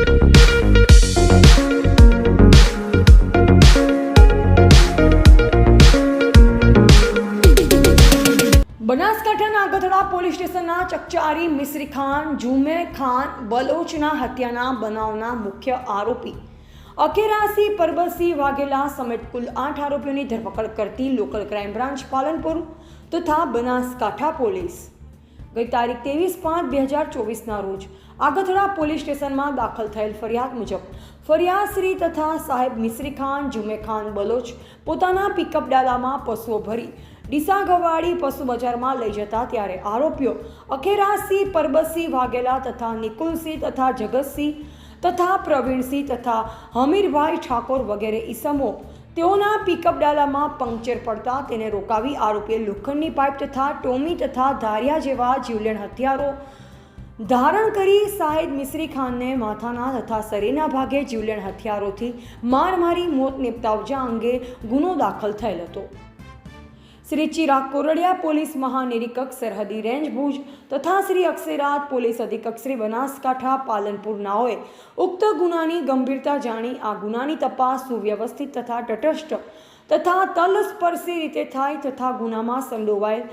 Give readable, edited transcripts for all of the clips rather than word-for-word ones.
બનાસકાંઠાના આગથડા પોલીસ સ્ટેશનના ચકચારી મિસ્રી ખાન જુમે ખાન બલોચના હત્યાના બનાવના મુખ્ય આરોપી અકેરાસી પરબતસિંહ વાઘેલા સમેત કુલ 8 આરોપીઓની ધરપકડ કરતી લોકલ ક્રાઇમ બ્રાન્ચ પાલનપુર તથા બનાસકાંઠા પોલીસ ગઈ તારીખ 23/5/2024ના રોજ આગથડા પોલીસ સ્ટેશનમાં દાખલ થયેલ ફરિયાદ મુજબ ફરિયાદશ્રી તથા સાહેબ મિસ્રી ખાન જુમે ખાન બલોચ પોતાના પિકઅપ ડાલામાં પશુઓ ભરી ડીસા ગવાડી પશુ બજારમાં લઈ જતા ત્યારે આરોપીઓ અખેરાસિંહ પરબતસિંહ વાઘેલા તથા નિકુલસિંહ તથા જગતસિંહ તથા પ્રવીણસિંહ તથા હમીરભાઈ ઠાકોર વગેરે ઈસમો તેઓના પિકઅપ ડાલામાં પંક્ચર પડતા તેને રોકાવી આરોપીએ લોખંડની પાઇપ તથા ટોમી તથા ધારિયા જેવા જીવલેણ હથિયારો ધારણ કરી સાહેબ મિસ્રી ખાનને માથાના તથા શરીરના ભાગે જીવલેણ હથિયારોથી માર મારી મોત નિપટાવવા અંગે ગુનો દાખલ થયેલ હતો। શ્રી ચિરાગ કોરડિયા પોલીસ મહાનિરીક્ષક સરહદી રેન્જ ભુજ તથા શ્રી અક્ષયરાજ પોલીસ અધિક્ષક શ્રી બનાસકાંઠા પાલનપુર નાઓએ ઉક્ત ગુનાની ગંભીરતા જાણી આ ગુનાની તપાસ સુવ્યવસ્થિત તથા તટસ્થ તથા તલસ્પર્શી રીતે થાય તથા ગુનામાં સંડોવાયેલ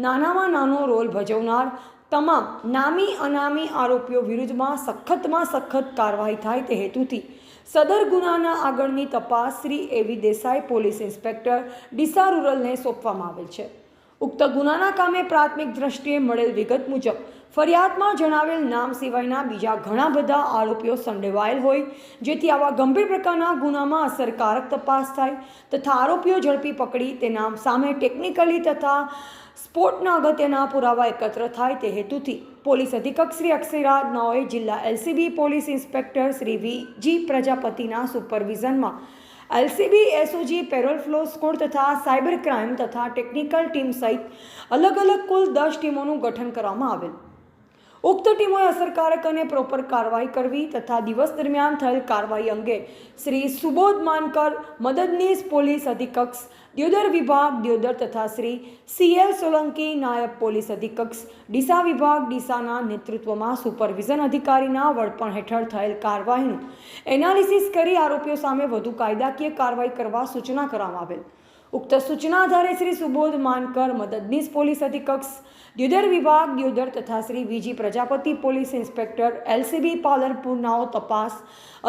નાનામાં નાનો રોલ ભજવનાર તમામ નામી અનામી આરોપીઓ વિરુદ્ધમાં સખતમાં સખત કાર્યવાહી થાય તે હેતુથી સદર ગુનાના આગળની તપાસ Shri A V Desai police inspector Deesa રૂરલને સોંપવામાં આવેલ છે। ઉક્ત ગુનાના કામે પ્રાથમિક દ્રષ્ટિએ મળેલ વિગત મુજબ ફરિયાદમાં જણાવેલ નામ સિવાયના બીજા ઘણા બધા આરોપીઓ સંડોવાયેલ હોય જેથી આવા ગંભીર પ્રકારના ગુનામાં અસરકારક તપાસ થાય તથા આરોપીઓ ઝડપી પકડી તેના સામે ટેકનિકલી તથા સ્પોર્ટના અગત્યના પુરાવા એકત્ર થાય તે હેતુથી પોલીસ અધિક્ષક શ્રી અક્ષયરાજ નાઓએ જિલ્લા LCB police inspector Shri V G. પ્રજાપતિના સુપરવિઝનમાં LCB SOG parole furlough squad તથા સાયબર ક્રાઇમ તથા ટેકનિકલ ટીમ સહિત અલગ અલગ કુલ 10 ટીમોનું ગઠન કરવામાં આવેલ। ઉક્ત ટીમોએ અસરકારક અને પ્રોપર કાર્યવાહી કરવી તથા દિવસ દરમિયાન થયેલ કાર્યવાહી અંગે શ્રી સુબોધ માનકર મદદનીશ પોલીસ અધિક્ષક દિયોદર વિભાગ દિયોદર તથા શ્રી સીએલ સોલંકી નાયબ પોલીસ અધિક્ષક ડીસા વિભાગ ડીસાના નેતૃત્વમાં સુપરવિઝન અધિકારીના વડપણ હેઠળ થયેલ કાર્યવાહીનું એનાલિસિસ કરી આરોપીઓ સામે વધુ કાયદાકીય કાર્યવાહી કરવા સૂચના કરવામાં આવેલ। ઉક્ત સૂચના આધારે શ્રી સુબોધ માનકર મદદનીશ પોલીસ અધિક્ષક દિયોદર વિભાગ દિયોદર તથા Shri V G. Prajapati police inspector LCB Palanpur નાઓ તપાસ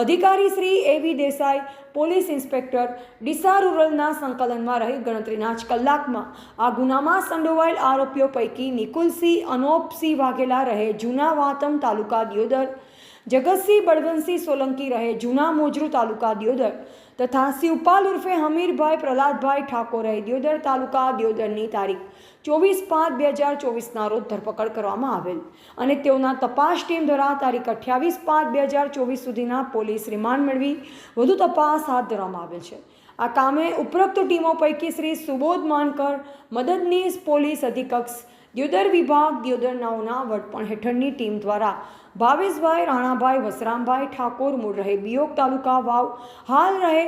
અધિકારી Shri A V Desai police inspector Deesa રૂરલના સંકલનમાં રહી ગણતરીના જ કલાકમાં આ ગુનામાં સંડોવાયેલ આરોપીઓ પૈકી નિકુલસિંહ અનોપસિંહ વાઘેલા રહે જૂના વાતમ તાલુકા દિયોદર જગતસિંહ બળવંતસિંહ સોલંકી રહે જૂના મોજરૂ તાલુકા દિયોદર તથા શિવપાલ ઉર્ફે હમીરભાઈ પ્રહલાદભાઈ ઠાકોર રહે દિયોદર તાલુકા દિયોદરની તારીખ 24/5/2024ના રોજ ધરપકડ કરવામાં આવેલ અને તેઓના તપાસ ટીમ દ્વારા તારીખ 28/5/2024 સુધીના પોલીસ રિમાન્ડ મેળવી વધુ તપાસ હાથ ધરવામાં આવેલ છે। આ કામે ઉપરોક્ત ટીમો પૈકી શ્રી સુબોધ માનકર મદદનીશ પોલીસ અધિક્ષક દિયોદર વિભાગ દિયોદર નાઓના વડપણ હેઠળની ટીમ દ્વારા ભાવેશભાઈ રાણાભાઈ વસરામભાઈ ઠાકોર મૂળ રહે બિયોગ તાલુકા વાવ હાલ રહે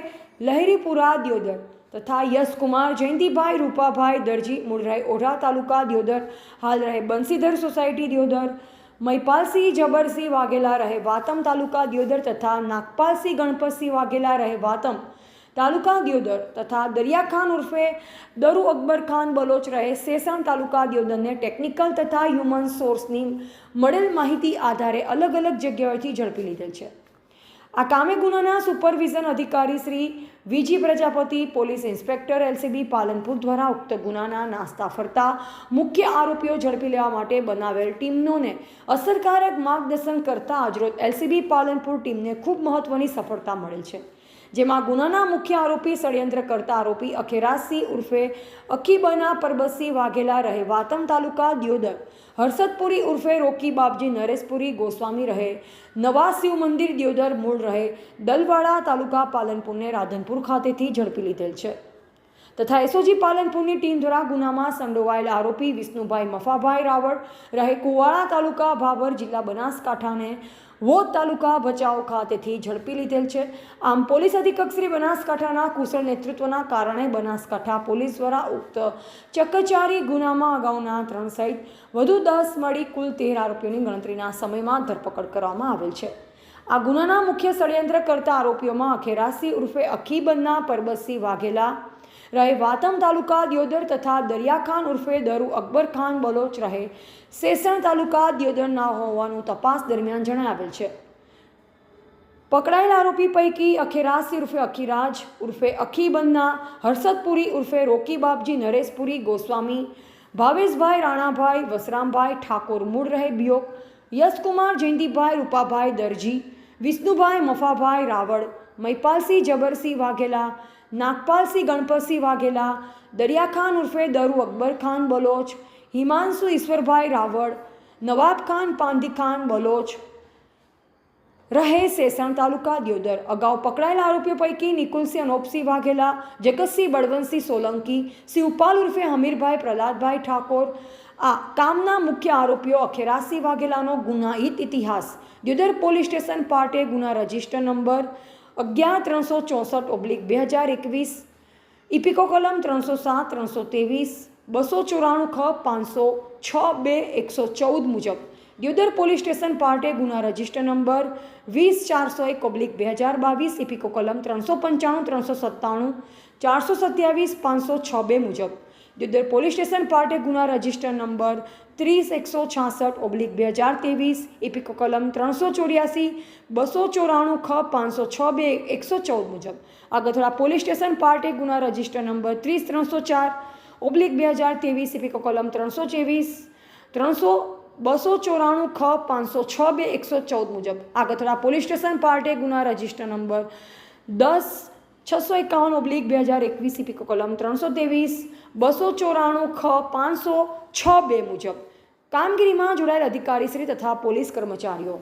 લહેરીપુરા દિયોદર તથા યશકુમાર જયંતિભાઈ રૂપાભાઈ દરજી મૂળ રહે ઓઢા તાલુકા દિયોદર હાલ રહે બંસીધર સોસાયટી દિયોદર મહિપાલસિંહ જબરસિંહ વાઘેલા રહે વાતમ તાલુકા દિયોદર તથા નાગપાલસિંહ ગણપતસિંહ વાઘેલા રહે વાતમ તાલુકા દિયોદર તથા દરિયાખાન ઉર્ફે દરુ અકબર ખાન બલોચ રહે સેસણ તાલુકા દિયોદરને ટેકનિકલ તથા હ્યુમન સોર્સની મળેલ માહિતી આધારે અલગ અલગ જગ્યાએથી ઝડપી લીધેલ છે। આ કામે ગુનાના સુપરવિઝન અધિકારી Shri V G. Prajapati police inspector LCB Palanpur દ્વારા ઉક્ત ગુનાના નાસ્તા ફરતા મુખ્ય આરોપીઓ ઝડપી લેવા માટે બનાવેલ ટીમોને અસરકારક માર્ગદર્શન કરતા આજરોજ એલસીબી પાલનપુર ટીમને ખૂબ મહત્વની સફળતા મળેલ છે, જેમાં ગુનાના મુખ્ય આરોપી ષડયંત્ર કરતા આરોપી અખેરાસિંહ ઉર્ફે અકીબના પરબતસિંહ વાઘેલા રહે વાતમ તાલુકા દિયોદર હર્ષદપુરી ઉર્ફે રોકી બાપજી નરેશપુરી ગોસ્વામી રહે નવા શિવ મંદિર દિયોદર મૂળ રહે દલવાડા તાલુકા પાલનપુરને રાધનપુર ખાતેથી ઝડપી લીધેલ છે તથા એસઓજી પાલનપુરની ટીમ દ્વારા ગુનામાં સંડોવાયેલ આરોપી વિષ્ણુભાઈ મફાભાઈ રાવળ રહે કુવાડા તાલુકા ભાભર જિલ્લા બનાસકાંઠાને વોધ તાલુકા ભચાઉ ખાતેથી ઝડપી લીધેલ છે। આમ પોલીસ અધિક્ષક શ્રી બનાસકાંઠાના કુશળ નેતૃત્વના કારણે બનાસકાંઠા પોલીસ દ્વારા ઉક્ત ચકચારી ગુનામાં અગાઉના 3 સહિત વધુ 10 મળી કુલ 13 આરોપીઓની ગણતરીના સમયમાં ધરપકડ કરવામાં આવેલ છે। આ ગુનાના મુખ્ય ષડયંત્રકર્તા આરોપીઓમાં અખેરાસી ઉર્ફે અખીબન્ના પરબતસિંહ વાઘેલા રહે વાતમ તાલુકા દિયોદર તથા દરિયાખાન ઉર્ફે દરુ અકબર ખાન બલોચ રહે સેસણ તાલુકા દિયોદર ના હોવાનું તપાસ દરમિયાન જણાવેલ છે. પકડાયેલા આરોપી પૈકી અખેરાસી ઉર્ફે અખીરાજ ઉર્ફે અખીબન્ના, હર્ષદપુરી ઉર્ફે રોકી બાપજી નરેશપુરી ગોસ્વામી, ભાવેશભાઈ રાણાભાઈ વસરામભાઈ ઠાકોર મૂળ રહે બિયોક, યશકુમાર જયંતિભાઈ રૂપાભાઈ દરજી, વિષ્ણુભાઈ મફાભાઈ રાવળ, મહિપાલસિંહ જબરસિંહ વાઘેલા, નાગપાલસિંહ ગણપતસિંહ વાઘેલા, દરિયાખાન ઉર્ફે દરુ અકબર ખાન બલોચ, હિમાંશુ ઈશ્વરભાઈ રાવળ, નવાબ ખાન પાંદી ખાન બલોચ રહે સેસણ તાલુકા દિયોદર. અગાઉ પકડાયેલા આરોપીઓ પૈકી નિકુલસિંહ અનોપસિંહ વાઘેલા, જગતસિંહ બળવંતસિંહ સોલંકી, શિવપાલ ઉર્ફે હમીરભાઈ પ્રહલાદભાઈ ઠાકોર આ કામના મુખ્ય આરોપીઓ અખેરાસી વાઘેલાનો ગુનાહિત ઇતિહાસ દિયોદર પોલીસ સ્ટેશન પાર્ટે ગુના રજિસ્ટર નંબર 11-364/2021 ઇપિકો કલમ 307, 323, 294 ખ 506-2-114 મુજબ દિયોદર પોલીસ સ્ટેશન પાર્ટે ગુના રજિસ્ટર નંબર 20-401/2022 ઇપિકો કલમ 395, 397, 427-506-2 મુજબ દિયોદર પોલીસ સ્ટેશન પાર્ટે ગુના રજિસ્ટર નંબર 30-166/2023 ઇપિકો કલમ 384, 294 ખ 506-2-114 મુજબ આગથોડા પોલીસ સ્ટેશન પાર્ટે ગુના રજિસ્ટર નંબર 30-304/2023 ઇપિકો કલમ 324, 294 ખ 506-2-114 મુજબ આગથોડા પોલીસ સ્ટેશન પાર્ટે ગુના રજિસ્ટર નંબર 10-651/2021 ઇપિકો કલમ 323, 294 ખ 506-2 મુજબ કામગીરીમાં જોડાયેલ અધિકારીશ્રી તથા પોલીસ કર્મચારીઓ